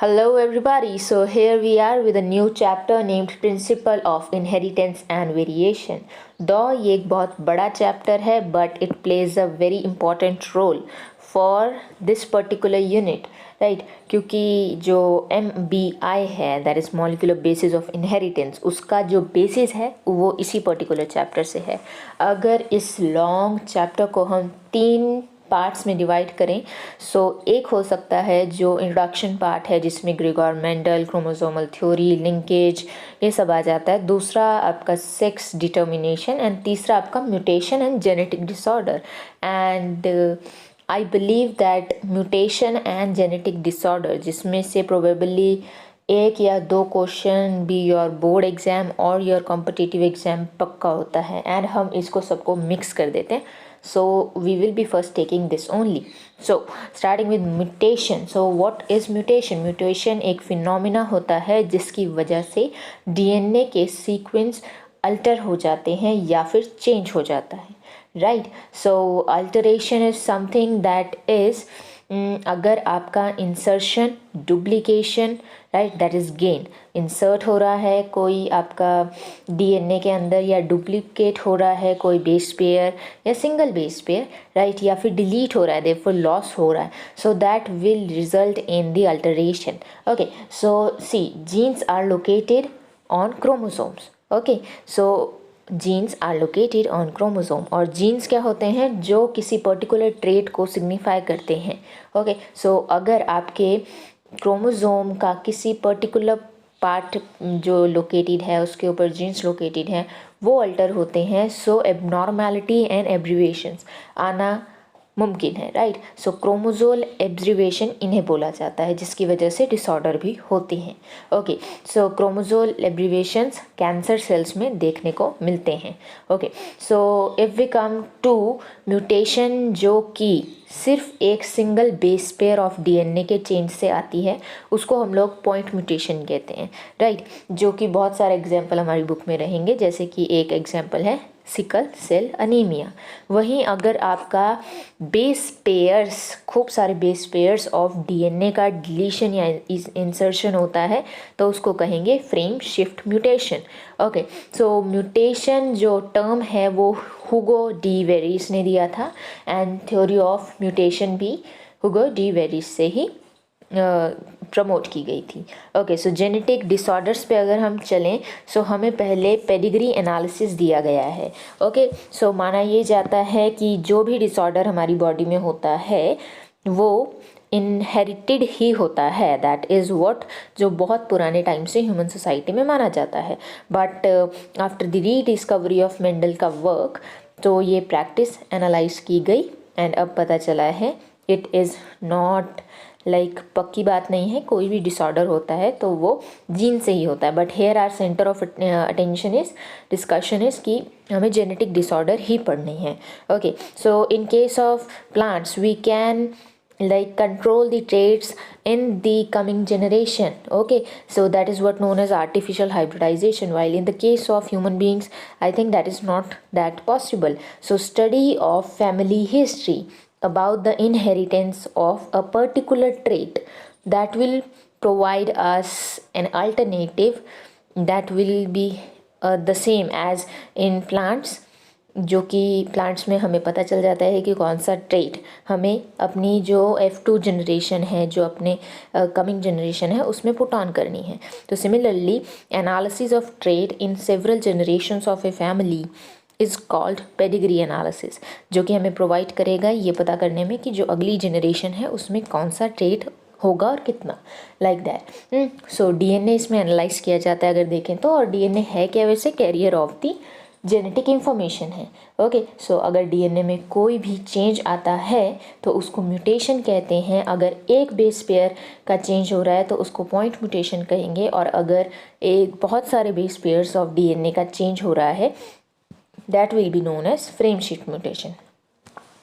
Hello, everybody. So, here we are with a new chapter named Principle of Inheritance and Variation. Though ये एक बहुत बड़ा chapter है, but it plays a very important role for this particular unit, right? क्योंकि जो MBI है, that is Molecular Basis of Inheritance, उसका जो basis है वो इसी particular chapter से है. अगर इस long chapter को हम 3 पार्ट्स में डिवाइड करें एक हो सकता है जो इंट्रोडक्शन पार्ट है जिसमें Gregor Mendel, chromosomal theory, linkage ये सब आ जाता है. दूसरा आपका सेक्स डिटर्मिनेशन एंड तीसरा आपका mutation and genetic disorder. And I believe that mutation and genetic disorder जिसमें से प्रोबेबली 1 या 2 क्वेश्चन भी योर बोर्ड एग्ज़ाम और योर कॉम्पिटिटिव एग्ज़ाम पक्का होता है. एंड हम इसको सबको मिक्स कर देते हैं. So we will be first taking this only. So starting with mutation. So what is mutation? Mutation एक फिनोमिना होता है जिसकी वजह से DNA के सीक्वेंस अल्टर हो जाते हैं या फिर चेंज हो जाता है. Right. So alteration is something that is अगर आपका insertion, duplication, right, that is gain. Insert हो रहा है कोई आपका डीएनए के अंदर या डुप्लीकेट हो रहा है कोई बेस पेयर या सिंगल बेस पेयर, राइट, या फिर डिलीट हो रहा है, देयरफॉर लॉस हो रहा है. So that will result in the alteration. Okay, so see, genes are located on chromosomes. Okay, so genes are located on chromosome. और जीन्स क्या होते हैं? जो किसी पर्टिकुलर ट्रेट को सिग्निफाई करते हैं. ओके, सो अगर आपके क्रोमोसोम का किसी पर्टिकुलर पार्ट जो लोकेटेड है उसके ऊपर जीन्स लोकेटेड हैं वो अल्टर होते हैं, सो एबनॉर्मैलिटी एंड एब्रीवेशंस आना मुमकिन है. राइट. सो क्रोमोसोल एब्रीवेशन इन्हें बोला जाता है जिसकी वजह से डिसऑर्डर भी होते हैं. Okay, so chromosomal aberrations cancer cells में देखने को मिलते हैं. Okay, so if we come to mutation जो कि सिर्फ एक single base pair of DNA के चेंज से आती है उसको हम लोग पॉइंट म्यूटेशन कहते हैं. राइट. जो कि बहुत सारे एग्जाम्पल हमारी बुक में रहेंगे, जैसे कि एक एग्जाम्पल है सिकल सेल अनीमिया. वहीं अगर आपका बेस पेयर्स, खूब सारे बेस पेयर्स ऑफ डीएनए का डिलीशन या इंसर्शन होता है तो उसको कहेंगे फ्रेम शिफ्ट म्यूटेशन. ओके, सो म्यूटेशन जो टर्म है वो हुगो डी वेरिस ने दिया था एंड थ्योरी ऑफ म्यूटेशन भी हुगो डी वेरिस से ही प्रमोट की गई थी. ओके, सो जेनेटिक डिसऑर्डर्स पे अगर हम चलें सो हमें पहले पेडिग्री एनालिसिस दिया गया है. ओके, सो माना ये जाता है कि जो भी डिसऑर्डर हमारी बॉडी में होता है वो इनहेरिटेड ही होता है. दैट इज़ व्हाट जो बहुत पुराने टाइम से ह्यूमन सोसाइटी में माना जाता है. But after the rediscovery of Mendel का वर्क तो ये प्रैक्टिस एनालाइज की गई एंड अब पता चला है इट इज़ नॉट लाइक पक्की बात नहीं है. कोई भी डिसऑर्डर होता है तो वो जीन से ही होता है. But here are centre of attention is discussion is कि हमें जेनेटिक डिसऑर्डर ही पढ़नी है. Okay, so in case of plants we can like control the traits in the coming generation. Okay, so that is what known as artificial hybridization, while in the case of human beings I think that is not that possible. So study of family history about the inheritance of a particular trait that will provide us an alternative that will be the same as in plants, जो कि plants में हमें पता चल जाता है कि कौन सा ट्रेट हमें अपनी जो F2 जनरेशन है, जो अपने कमिंग जनरेशन है उसमें पुट ऑन करनी है. तो similarly analysis of trait in several generations of a family is called pedigree analysis, जो कि हमें प्रोवाइड करेगा ये पता करने में कि जो अगली जनरेशन है उसमें कौन सा ट्रेट होगा और कितना, लाइक दैट. सो डीएनए इसमें एनालाइज किया जाता है अगर देखें तो. और डीएनए है क्या? वैसे carrier of the genetic information है. ओके, सो अगर डीएनए में कोई भी चेंज आता है तो उसको म्यूटेशन कहते हैं. अगर एक बेस पेयर का चेंज हो रहा है तो उसको पॉइंट म्यूटेशन कहेंगे. और अगर एक बहुत सारे बेस पेयर्स ऑफ डीएनए का चेंज हो रहा है that will be known as frame shift mutation.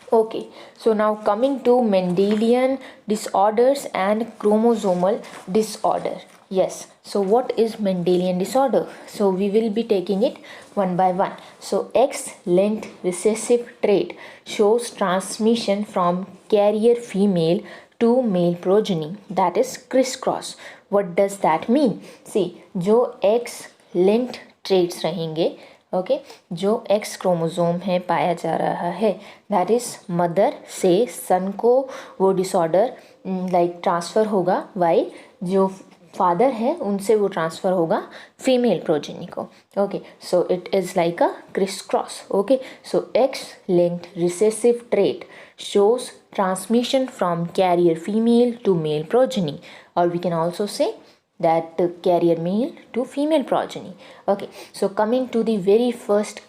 Okay, so now coming to Mendelian disorders and chromosomal disorder. Yes, so what is Mendelian disorder? So we will be taking it one by one. So X-linked recessive trait shows transmission from carrier female to male progeny, that is crisscross. What does that mean? See, जो X linked traits रहेंगे, okay, जो X chromosome है पाया जा रहा है, that is mother से सन को वो डिसऑर्डर लाइक ट्रांसफ़र होगा, वाइल जो फादर है उनसे वो ट्रांसफ़र होगा फीमेल प्रोजेनी को. Okay, so it is like a criss cross. Okay, so X linked recessive trait shows transmission from carrier female to male progeny, or we can also say that carrier male to female progeny. Okay, so coming to the very first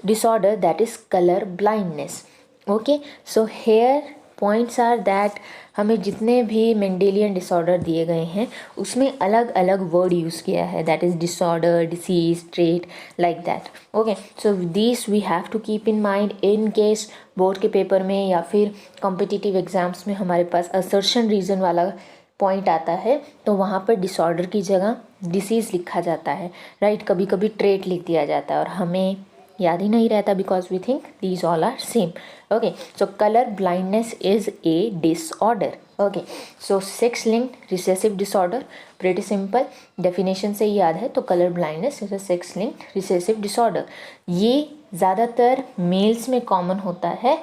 disorder, that is color blindness. Okay, so here points are that हमें जितने भी Mendelian disorder दिए गए हैं उसमें अलग अलग word use किया है, that is disorder, disease, trait, like that. Okay, so this we have to keep in mind in case board के पेपर में या फिर कॉम्पिटिटिव एग्ज़ाम्स में हमारे पास असर्शन रीज़न वाला पॉइंट आता है तो वहाँ पर डिसऑर्डर की जगह डिसीज़ लिखा जाता है, राइट. कभी कभी ट्रेट लिख दिया जाता है और हमें याद ही नहीं रहता because we think these all are same. Okay, so colour blindness is a disorder. Okay, so sex linked recessive disorder, pretty simple, definition से ही याद है. तो colour blindness is a sex linked recessive disorder. ये ज़्यादातर mails में common होता है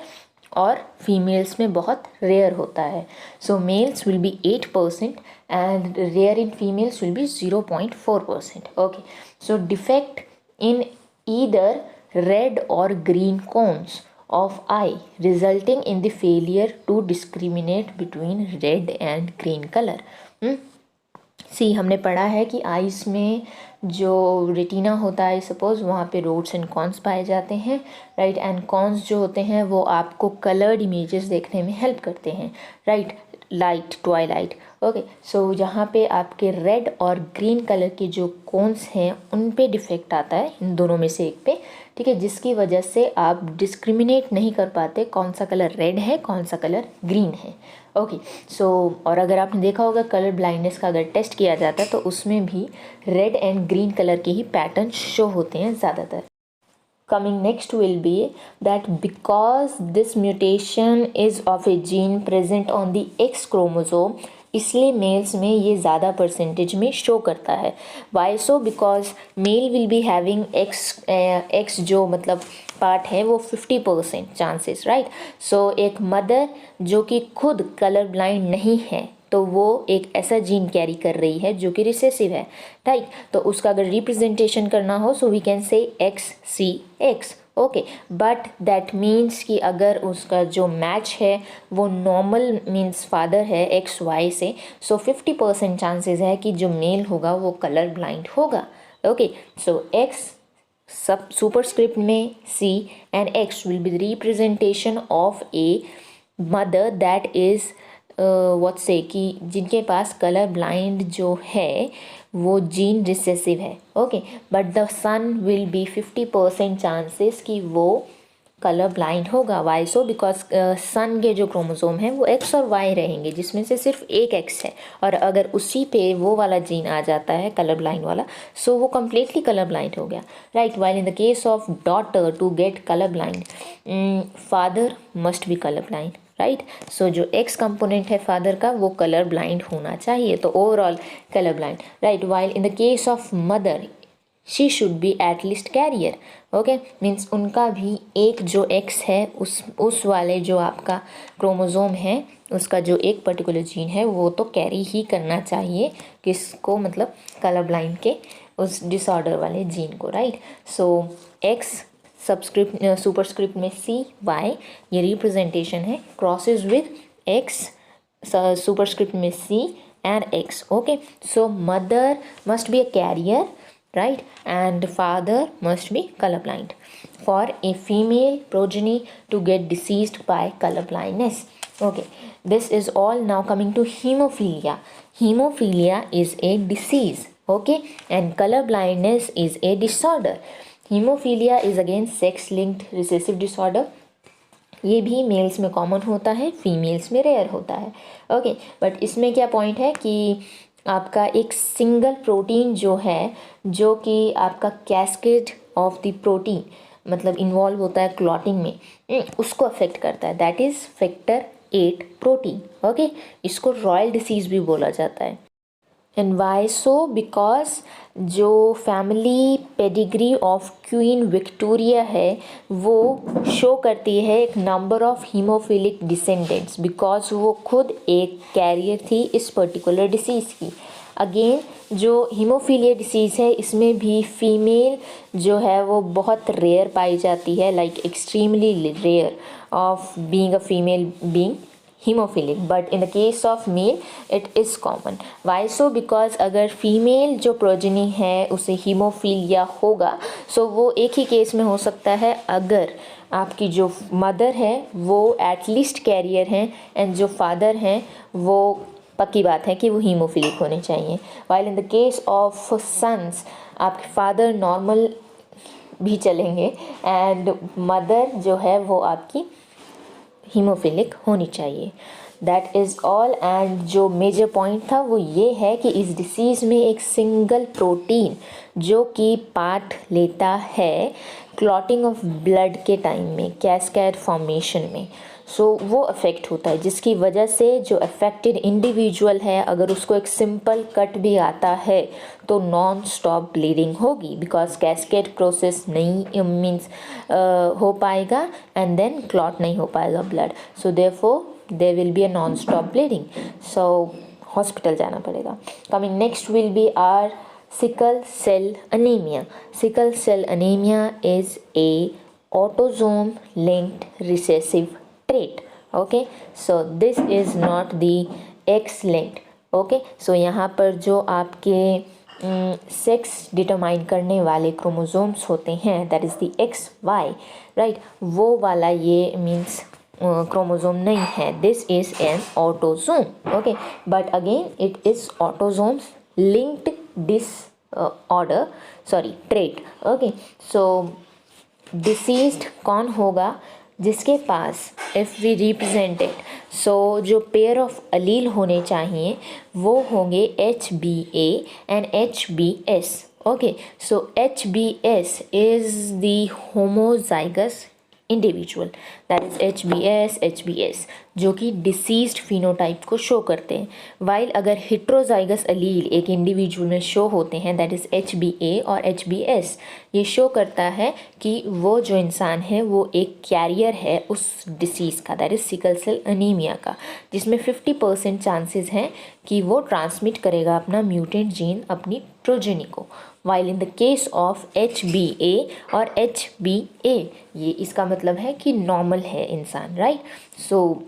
और फीमेल्स में बहुत रेयर होता है. So males will be 8% and rare in females will be 0.4%. Okay, so defect in either red or green cones of eye resulting in the failure to discriminate between red and green color. सी हमने पढ़ा है कि eyes में जो retina होता है suppose वहाँ पे रोड्स एंड कॉन्स पाए जाते हैं, राइट. एंड कॉन्स जो होते हैं वो आपको कलर्ड इमेजेस देखने में हेल्प करते हैं, राइट, लाइट, ट्वाइलाइट. ओके, सो जहाँ पे आपके रेड और ग्रीन कलर के जो कोन्स हैं उन पे डिफेक्ट आता है, इन दोनों में से एक पे, ठीक है, जिसकी वजह से आप डिस्क्रिमिनेट नहीं कर पाते कौन सा कलर रेड है कौन सा कलर ग्रीन है. ओके, सो और अगर आपने देखा होगा कलर ब्लाइंडनेस का अगर टेस्ट किया जाता है तो उसमें भी रेड एंड ग्रीन कलर के ही पैटर्न शो होते हैं ज़्यादातर. Coming next will be that because this mutation is of a gene present on the X chromosome, इसलिए मेल्स में ये ज़्यादा परसेंटेज में शो करता है. Why so? Because male will be having X जो मतलब पार्ट है वो 50% चांसेस, राइट. सो एक मदर जो कि खुद कलर ब्लाइंड नहीं है तो वो एक ऐसा जीन कैरी कर रही है जो कि रिसेसिव है, राइट. तो उसका अगर रिप्रेजेंटेशन करना हो so we can say XCX. Okay, but that means कि अगर उसका जो मैच है वो नॉर्मल मीन्स फादर है XY से, सो 50% चांसेस है कि जो मेल होगा वो कलर ब्लाइंड होगा. ओके, सो X सब सुपरस्क्रिप्ट में C and X will be representation of a mother that is what say कि जिनके पास कलर ब्लाइंड जो है वो जीन रिसेसिव है. Okay, but the son will be 50% chances कि वो कलर ब्लाइंड होगा. Why so? बिकॉज सन के जो क्रोमोसोम हैं वो X और Y रहेंगे जिसमें से सिर्फ एक X है, और अगर उसी पे वो वाला जीन आ जाता है कलर ब्लाइंड वाला सो वो कम्प्लीटली कलर ब्लाइंड हो गया, right. While in the case of daughter to get colour blind father must be colour blind, right. So जो X कंपोनेंट है फादर का वो कलर ब्लाइंड होना चाहिए, तो overall colour blind, right. While in the case of mother she should be at least carrier. Okay, means उनका भी एक जो X है उस वाले जो आपका क्रोमोसोम है उसका जो एक पर्टिकुलर जीन है वो तो कैरी ही करना चाहिए, किसको, मतलब कलर ब्लाइंड के उस डिसऑर्डर वाले जीन को, right. So X subscript superscript में CY ये रिप्रेजेंटेशन है, क्रॉसेस विद X सुपरस्क्रिप्ट में C and X. Okay, so mother must be a carrier, right, and father must be colorblind for a female progeny to get deceased by color blindness. Okay, this is all. Now coming to hemophilia. Hemophilia is a disease, okay, and color blindness is a disorder. Hemophilia is again sex linked recessive disorder. ये भी mails में common होता है, females में rare होता है. Okay, but इसमें क्या पॉइंट है कि आपका एक सिंगल प्रोटीन जो है जो कि आपका कैस्केड ऑफ द प्रोटीन मतलब इन्वॉल्व होता है क्लॉटिंग में, उसको अफेक्ट करता है, that is factor 8 protein. Okay, इसको रॉयल डिसीज़ भी बोला जाता है। And why so? बिकॉज जो family pedigree of queen Victoria है वो शो करती है एक number of haemophilic descendants, because वो खुद एक कैरियर थी इस पर्टिकुलर डिसीज़ की। अगेन जो हीमोफीलिया डिसीज़ है इसमें भी फीमेल जो है वो बहुत रेयर पाई जाती है, like extremely rare of being a female being hemophilic, but in the case of male it is common. Why so? Because अगर फीमेल जो प्रोजेनी है उसे हीमोफीलिया होगा सो वो एक ही केस में हो सकता है अगर आपकी जो मदर है वो एटलीस्ट कैरियर हैं एंड जो फादर हैं वो पक्की बात है कि वो हीमोफिलिक होने चाहिए। While in the case of sons आपके फादर नॉर्मल भी चलेंगे एंड मदर जो है वो आपकी हीमोफिलिक होनी चाहिए। That is all. एंड जो मेजर पॉइंट था वो ये है कि इस डिसीज़ में एक सिंगल प्रोटीन जो कि पार्ट लेता है क्लॉटिंग ऑफ ब्लड के टाइम में, कैस्केड फॉर्मेशन में, सो वो अफेक्ट होता है, जिसकी वजह से जो अफेक्टेड इंडिविजुअल है अगर उसको एक सिंपल कट भी आता है तो नॉन स्टॉप ब्लीडिंग होगी, बिकॉज कैस्केड प्रोसेस नहीं मीन्स हो पाएगा एंड देन क्लॉट नहीं हो पाएगा blood, so therefore there will be a non stop bleeding, so hospital जाना पड़ेगा। Coming next will be our sickle cell anemia. Sickle cell anemia is a autosome linked recessive trait. Okay, so this is not the X linked. Okay, so यहाँ पर जो आपके sex determine करने वाले chromosomes होते हैं that is the X Y, right, वो वाला ये मीन्स क्रोमोसोम नहीं है, this is an autosome. Okay, but again it is autosomes linked disorder, sorry, trait. Okay, so deceased कौन होगा जिसके पास if we represent it, so जो पेयर ऑफ अलील होने चाहिए वो होंगे HBA and HBS. Okay, so HBS is the homozygous individual, that is HBS जो कि डिसीज्ड फिनोटाइप को शो करते हैं, वाइल अगर हिट्रोजाइगस अलील एक इंडिविजुअल में शो होते हैं दैट इज़ HBA और HBS, ये शो करता है कि वो जो इंसान है वो एक कैरियर है उस डिसीज़ का, that is sickle cell anaemia का, जिसमें 50% चांसेस हैं कि वो ट्रांसमिट करेगा अपना म्यूटेंट जीन अपनी प्रोजेनी को, while in the case of HBA और HBA ये इसका मतलब है कि नॉर्मल है इंसान, right, so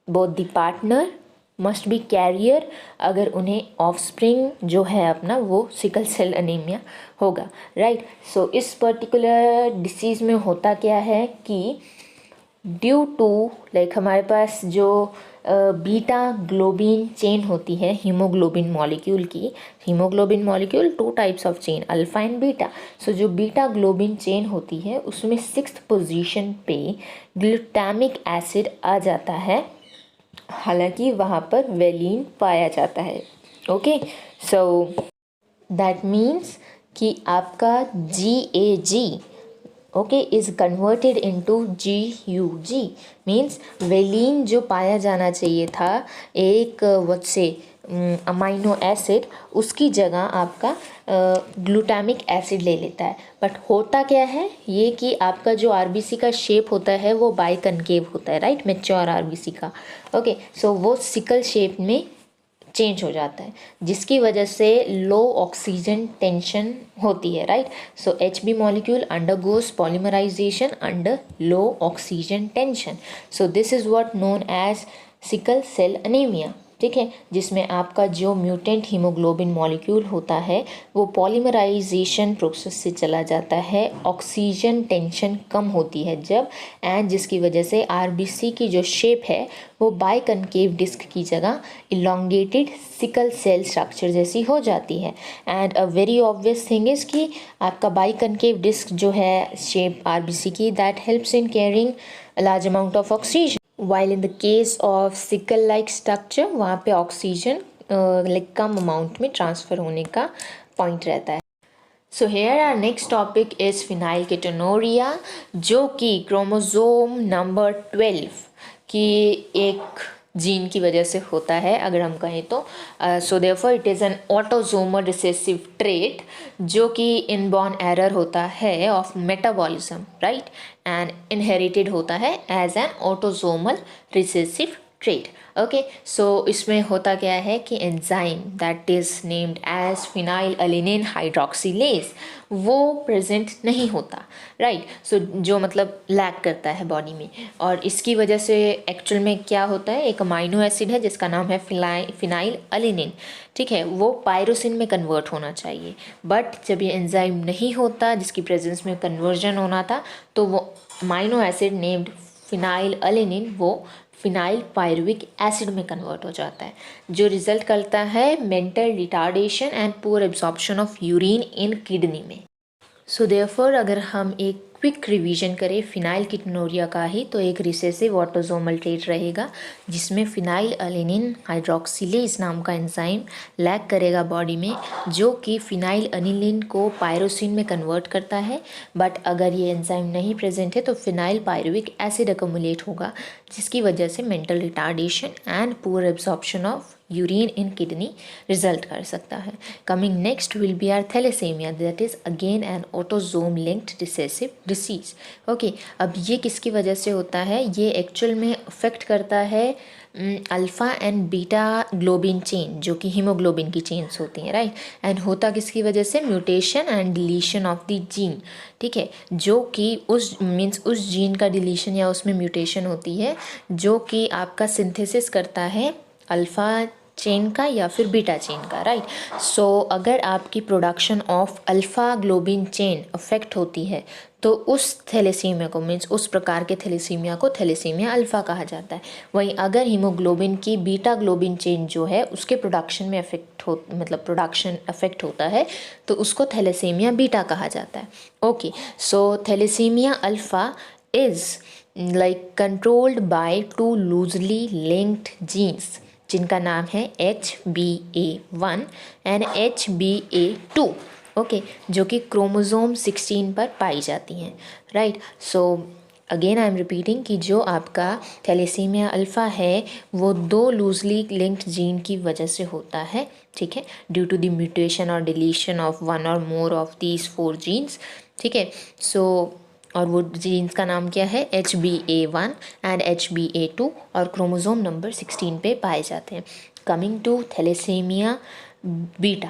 both the partner must be carrier अगर उन्हें ऑफस्प्रिंग जो है अपना वो सिकल सेल अनीमिया होगा, राइट। सो इस पर्टिकुलर डिसीज़ में होता क्या है कि ड्यू टू लाइक हमारे पास जो बीटा ग्लोबिन चेन होती है हीमोग्लोबिन मॉलिक्यूल की, haemoglobin molecule 2 types of chain, alpha and beta, so जो बीटा ग्लोबिन चेन होती है उसमें 6th पोजीशन पे ग्लूटामिक एसिड आ जाता है, हालांकि वहाँ पर वेलिन पाया जाता है। ओके, सो दैट मीन्स कि आपका GAG okay is converted into GUG, means valine जो पाया जाना चाहिए था एक व्हाट से अमाइनो एसिड, उसकी जगह आपका ग्लूटामिक एसिड ले लेता है। बट होता क्या है ये कि आपका जो RBC का शेप होता है वो बाई कनकेव होता है, राइट, मैच्योर RBC का। ओके, सो वो सिकल शेप में चेंज हो जाता है, जिसकी वजह से लो ऑक्सीजन टेंशन होती है, right. So HB molecule undergoes polymerisation under low oxygen tension, so this is what known as sickle cell anaemia, ठीक है, जिसमें आपका जो म्यूटेंट हीमोग्लोबिन मॉलिक्यूल होता है वो पॉलीमराइजेशन प्रोसेस से चला जाता है, ऑक्सीजन टेंशन कम होती है जब, एंड जिसकी वजह से RBC की जो शेप है वो बाई कनकेव डिस्क की जगह इलोंगेटेड सिकल सेल स्ट्रक्चर जैसी हो जाती है। And a very obvious thing is कि आपका बाई कनकेव डिस्क जो है शेप RBC की that helps in carrying large amount of oxygen, while in the case of sickle like structure वहाँ पे ऑक्सीजन लाइक कम अमाउंट में ट्रांसफ़र होने का पॉइंट रहता है। So here are next topic is phenylketonuria, जो कि क्रोमोसोम नंबर 12 कि एक जीन की वजह से होता है अगर हम कहें तो। So therefore it is an autosomal recessive trait जो कि इनबॉर्न एरर होता है of metabolism, right, and inherited होता है as an autosomal recessive trait. Okay, so इसमें होता क्या है कि enzyme that is named as phenylalanine hydroxylase वो प्रेजेंट नहीं होता, राइट। सो जो मतलब लैक करता है बॉडी में, और इसकी वजह से एक्चुअल में क्या होता है, एक अमाइनो एसिड है जिसका नाम है फिनाइल अलिनिन, ठीक है, वो पायरोसिन में कन्वर्ट होना चाहिए, बट जब ये एंजाइम नहीं होता जिसकी प्रेजेंस में कन्वर्जन होना था, तो वो amino acid named phenyl alanine वो फिनाइल पायरुविक एसिड में कन्वर्ट हो जाता है, जो रिजल्ट करता है mental retardation and poor absorption of urine in kidney में। सो देयरफॉर अगर हम एक क्विक रिवीजन करें फिनाइल कीटोनुरिया का ही, तो एक रिसेसिव ऑटोसोमल ट्रेट रहेगा जिसमें फिनाइल अलिनिन हाइड्रोक्सिलेज नाम का एंजाइम लैक करेगा बॉडी में, जो कि फिनाइल अनिलिन को पायरोसिन में कन्वर्ट करता है। बट अगर ये एंजाइम नहीं प्रेजेंट है तो फिनाइल पायरुविक एसिड अकोमुलेट होगा, जिसकी वजह से mental retardation and poor absorption of urine in kidney result कर सकता है। Coming next will be our thalassaemia, that is again an autosome linked recessive disease. Okay, अब ये किसकी वजह से होता है, ये एक्चुअल में अफेक्ट करता है alpha and beta globin chain, जो कि हीमोग्लोबिन की चेन्स होती हैं, राइट। एंड होता किसकी वजह से, mutation and deletion of the gene, ठीक है, जो कि उस मीन्स उस जीन का डिलीशन या उसमें म्यूटेशन होती है जो कि आपका सिंथेसिस करता है अल्फ़ा चेन का या फिर बीटा चेन का, राइट। सो अगर आपकी production of alpha globin chain affect होती है तो उस थैलेसीमिया को मीन्स उस प्रकार के थैलेसीमिया को थैलेसीमिया अल्फ़ा कहा जाता है। वहीं अगर हीमोग्लोबिन की बीटा ग्लोबिन चेन जो है उसके प्रोडक्शन में मतलब प्रोडक्शन अफेक्ट होता है तो उसको थैलेसीमिया बीटा कहा जाता है। Okay, so thalassaemia alpha is like controlled by two loosely linked genes जिनका नाम है HbA1 एंड HbA2, ओके, जो कि क्रोमोसोम 16 पर पाई जाती हैं, right. So again I am repeating कि जो आपका थैलेसीमिया अल्फ़ा है वो दो लूजली लिंक्ड जीन की वजह से होता है, ठीक है, ड्यू टू द म्यूटेशन और डिलीशन ऑफ वन और मोर ऑफ दीज 4 जीन्स, ठीक है। सो और वो जीन्स का नाम क्या है, HbA1 एंड HbA2, और क्रोमोसोम नंबर 16 पे पाए जाते हैं। कमिंग टू थैलेसीमिया बीटा,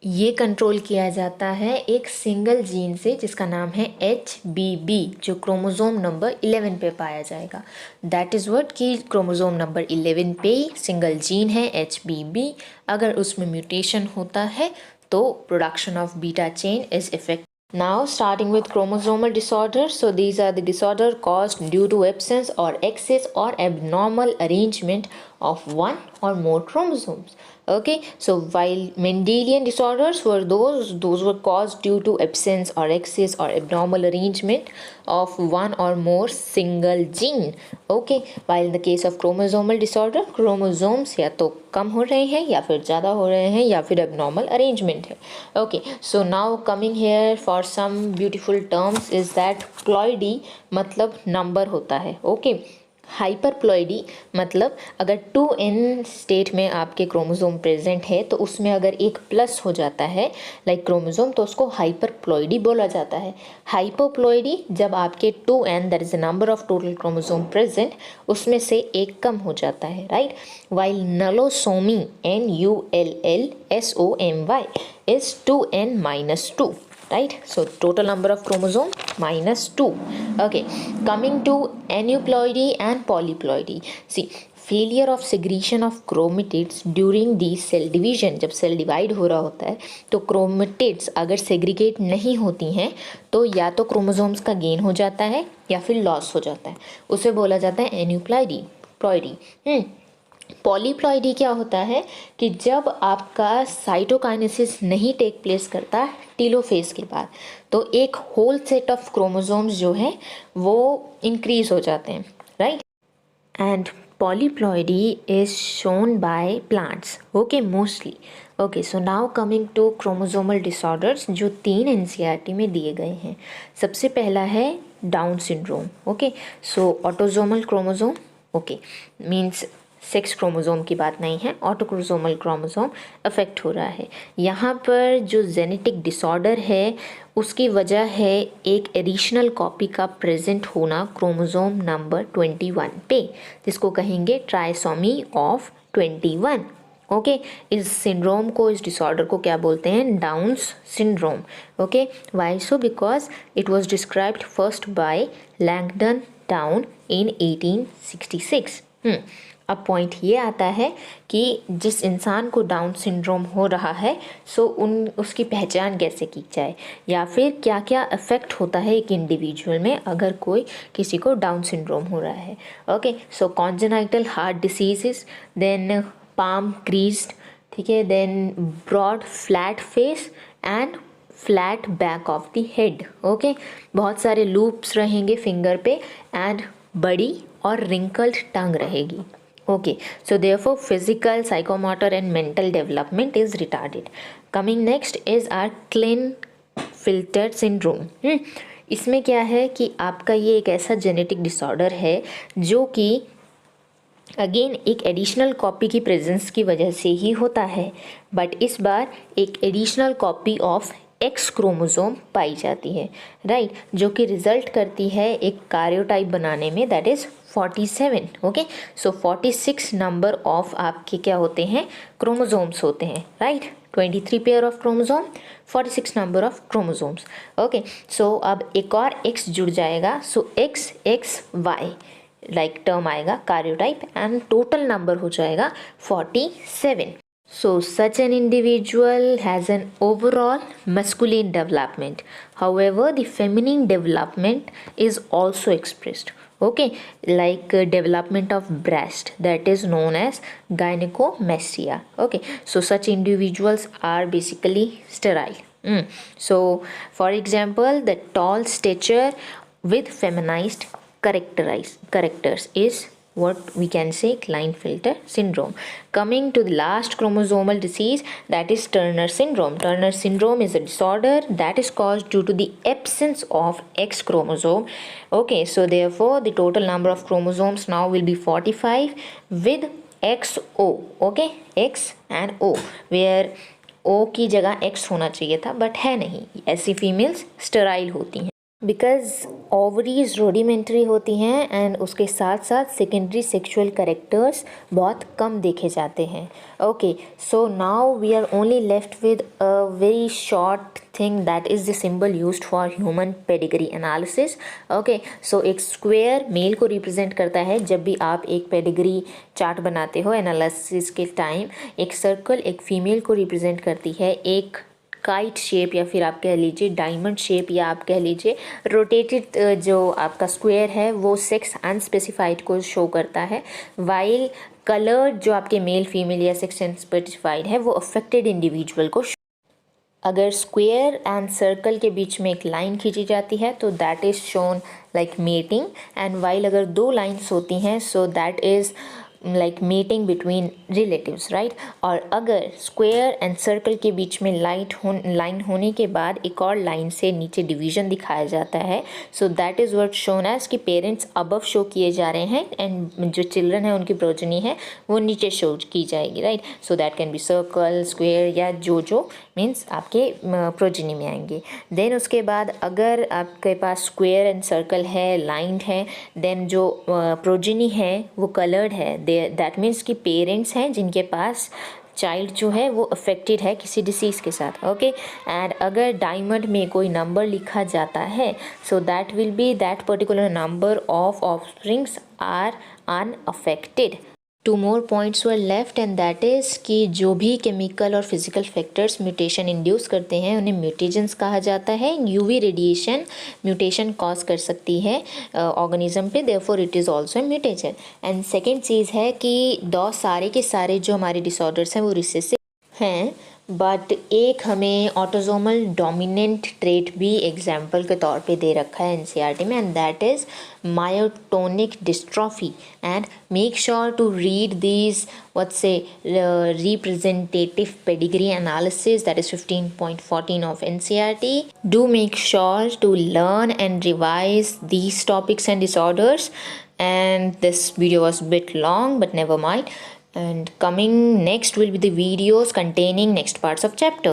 ये कंट्रोल किया जाता है एक सिंगल जीन से जिसका नाम है HBB, जो क्रोमोसोम नंबर 11 पे पाया जाएगा। दैट इज़ व्हाट कि क्रोमोसोम नंबर 11 पे सिंगल जीन है HBB, अगर उसमें म्यूटेशन होता है तो production of beta chain is effect. Now starting with chromosomal disorders, so these are the disorder caused due to absence or excess or abnormal arrangement of one or more chromosomes. Okay, so while Mendelian disorders were those were caused due to absence or excess or abnormal arrangement of one or more single gene. Okay, while in the case of chromosomal disorder, chromosomes या तो कम हो रहे हैं या फिर ज़्यादा हो रहे हैं या फिर abnormal arrangement है। Okay, so now coming here for some beautiful terms is that ploidy मतलब नंबर होता है, okay। हाइपरप्लॉइडी मतलब अगर 2n स्टेट में आपके क्रोमोसोम प्रेजेंट है तो उसमें अगर एक प्लस हो जाता है लाइक क्रोमोसोम तो उसको हाइपरप्लॉइडी बोला जाता है। हाइपोप्लॉइडी जब आपके 2n that is the number of total chromosome present उसमें से एक कम हो जाता है, right. While nullisomy NULLSOMY is 2n-2, right, so total number of chromosome -2. Okay, coming to aneuploidy and polyploidy, see failure of segregation of chromatids during the cell division, जब cell divide हो रहा होता है तो क्रोमेटिड्स अगर segregate नहीं होती हैं तो या तो क्रोमोसोम्स का गेन हो जाता है या फिर लॉस हो जाता है, उसे बोला जाता है एन्यूप्लॉइडी प्लॉइडी। पॉलीप्लॉइडी क्या होता है कि जब आपका साइटोकाइनेसिस नहीं टेक प्लेस करता टीलोफेज के बाद तो एक होल सेट ऑफ क्रोमोसोम्स जो है वो इंक्रीज हो जाते हैं, right. And polyploidy is shown by plants, okay, mostly. Okay, so now coming to chromosomal disorders जो 3 NCERT में दिए गए हैं। सबसे पहला है Down syndrome, okay. So autosomal chromosome okay, means sex chromosome की बात नहीं है, ऑटोक्रोमोसोमल क्रोमोसोम अफेक्ट हो रहा है। यहाँ पर जो जेनेटिक डिसऑर्डर है उसकी वजह है एक एडिशनल कॉपी का प्रेजेंट होना क्रोमोसोम नंबर 21 पे, जिसको कहेंगे ट्राइसोमी ऑफ 21। ओके, इस सिंड्रोम को, इस डिसऑर्डर को क्या बोलते हैं? Down's syndrome. Okay, why so? Because it was described first by Langdon Down in 1866। अब पॉइंट ये आता है कि जिस इंसान को डाउन सिंड्रोम हो रहा है सो उसकी पहचान कैसे की जाए, या फिर क्या क्या इफ़ेक्ट होता है एक इंडिविजुअल में अगर कोई किसी को डाउन सिंड्रोम हो रहा है। Okay, so congenital heart diseases, then palm creased, ठीक है, then broad flat face and flat back of the head. Okay, बहुत सारे लूप्स रहेंगे फिंगर पे एंड बड़ी और रिंकल्ड टंग रहेगी। Okay, so therefore physical, psychomotor and mental development is retarded. Coming next is our Klinefelter syndrome. इसमें क्या है कि आपका ये एक ऐसा जेनेटिक डिसऑर्डर है जो कि अगेन एक एडिशनल कॉपी की प्रेजेंस की वजह से ही होता है, बट इस बार एक additional copy of X chromosome पाई जाती है, राइट, जो कि रिजल्ट करती है एक कार्योटाइप बनाने में, that is 47। Okay, so 46 number of आपके क्या होते हैं? क्रोमोसोम्स होते हैं, right. 23 pair of chromosome, 46 number of chromosomes. Okay, so अब एक और एक्स जुड़ जाएगा, so X X Y like term आएगा कार्योटाइप एंड टोटल नंबर हो जाएगा 47। So such an individual has an overall masculine development. However, the feminine development is also expressed. Okay, like development of breast, that is known as gynecomastia. Okay, so such individuals are basically sterile. So for example, the tall stature with feminized characters is what we can say Klinefelter syndrome. Coming to the last chromosomal disease, that is Turner syndrome. Turner syndrome is a disorder that is caused due to the absence of X chromosome. Okay, so therefore the total number of chromosomes now will be 45 with XO. Okay, X and O, where O की जगह X होना चाहिए था but है नहीं, ऐसी females sterile होती हैं बिकॉज ओवरीज रोडिमेंट्री होती हैं एंड उसके साथ साथ सेकेंडरी सेक्सुअल कैरेक्टर्स बहुत कम देखे जाते हैं। Okay, so now we are only left with a very short thing that is the symbol used for human pedigree analysis. Okay, so एक स्क्वेयर मेल को रिप्रेजेंट करता है जब भी आप एक पेडिग्री चार्ट बनाते हो एनालिसिस के टाइम। एक सर्कल एक फीमेल को रिप्रेजेंट करती है, एक काइट शेप या फिर आप कह लीजिए डायमंड शेप या आप कह लीजिए रोटेटेड जो आपका स्क्वायर है वो सेक्स अनस्पेसिफाइड को शो करता है, वाइल कलर्ड जो आपके मेल फीमेल या सेक्स अनस्पेसिफाइड है वो अफेक्टेड इंडिविजुअल को अगर स्क्वायर एंड सर्कल के बीच में एक लाइन खींची जाती है तो that is shown like mating, and while अगर दो लाइन्स होती हैं सो that is like meeting between relatives, right. और अगर स्क्वायर एंड सर्कल के बीच में लाइन होने के बाद एक और लाइन से नीचे डिवीजन दिखाया जाता है, so that is what shown as कि पेरेंट्स अबव शो किए जा रहे हैं एंड जो चिल्ड्रन है उनकी प्रोजनी है वो नीचे शो की जाएगी, right. So that can be circle, square या जो मीन्स आपके प्रोजनी में आएंगे। देन उसके बाद अगर आपके पास स्क्वायर एंड सर्कल है, लाइंड है, देन जो प्रोजनी है वो कलर्ड है, दैट मीन्स कि पेरेंट्स हैं जिनके पास चाइल्ड जो है वो अफेक्टेड है किसी डिसीज़ के साथ। ओके, एंड अगर डायमंड में कोई नंबर लिखा जाता है so that will be that particular number of offsprings are unaffected. 2 more points were left and that is कि जो भी केमिकल और फिजिकल फैक्टर्स म्यूटेशन इंड्यूस करते हैं उन्हें म्यूटेजेंस कहा जाता है। यूवी रेडिएशन म्यूटेशन कॉज कर सकती है ऑर्गेनिज्म पे, therefore it is also mutation. And second चीज़ है कि सारे के सारे जो हमारे डिसऑर्डर्स हैं वो रिसेसिव हैं, बट एक हमें ऑटोजोमल डोमिनेंट ट्रेट भी एग्जाम्पल के तौर पे दे रखा है एनसीईआरटी में, and that is myotonic dystrophy. And make sure to read these what's say representative pedigree analysis, that is 15.14 of NCERT. Do make sure to learn and revise these topics and disorders. And this video was a bit long, but never mind. And coming next will be the videos containing next parts of chapter.